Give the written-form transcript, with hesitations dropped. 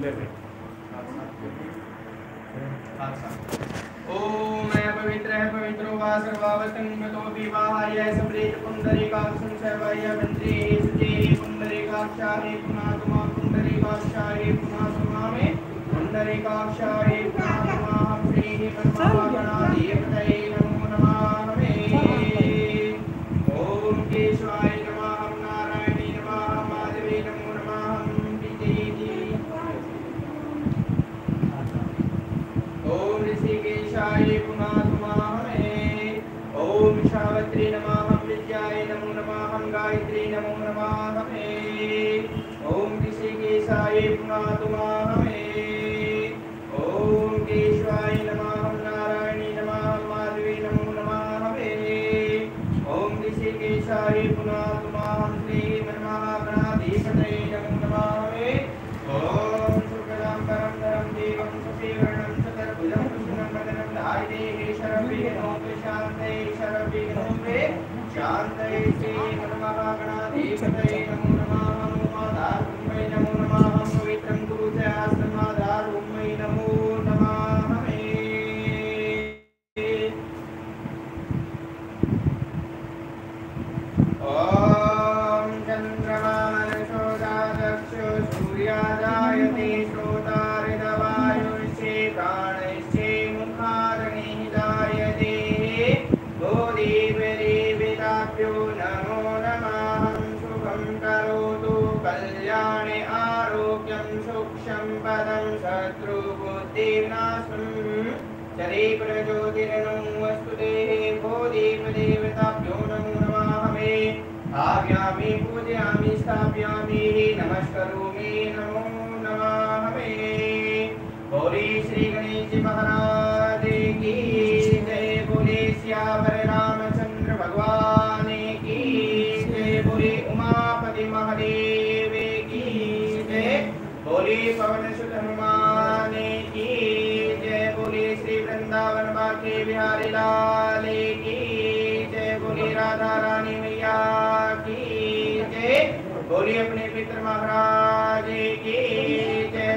ओम पवित्र पवित्रो वा सर्वावतंगतो विवाहाय सम्प्रेत पुंडरीकाक्षं सर्वाय मंत्रे सुजे पुंडरीकाक्षाय पुनातुमा पुंडरीकाक्षाय पुनातुमामे पुंडरीकाक्षाय पुनातुमाहं श्रीः परमागणाधिपतये नमो नमामहे। ओम केशवाय नमः नारायणे नमः माधवे नमो नमः विजयेति। ओम ऋषिकेशाय पुनातुमाहमे। ओम शावत्रे नमः विद्याय नमो नमः गायत्री नमो नमामहे। ओम ऋषिकेशाय पुनातुमाहमे। ओम केशवाय नमः नारायणे नमः माधवे नमो नमामहे। ओम ऋषिकेशाय पुनातुमाहं श्रीमन्महागणाधिपतये नमो नमामहे। ओम शुक्लां परं देवं शशिवर्णं चतुर्भुजं कृष्णं वदनं ध्यायेत् शरविघ्नोपे शान्तये शरविघ्नोपे शान्तये श्रीमन्महागणाधिपतये नमो नमः। माधारुण्मये नमो नमः। पवित्रं कुरु च आस्मादारुण्मये नमो नमामहे। ओम चंद्रमा मनसोदादक्षो सूर्याजायते श्रोतारिदवायुष्ये प्राणैश्चे मुखाग्निदायते। भूदेवदेवताभ्यो नमो नमः। शुभं करोतु कल्याणे आरोग्यं सुक्षं पदं शत्रुबुद्धिर्नाशम् चरे प्रज्योतिर्नो वस्तुतेः। भूदेवदेवताभ्यो नमो नमामहे। भाव्यामि पूजयामि स्थापयामि नमस्करोमि नमो नमामहे। बोले श्री गणेश महाराज की जय। बोले सियावर रामचंद्र भगवान की जय। बोले उमापति महादेव की जय। बोले पवन सुत हनुमान की जय। बोले श्री वृंदावन बाके बिहारी लाल की जय। बोले राधा रानी मैया की जय। बोले अपने पितर महाराज की जय।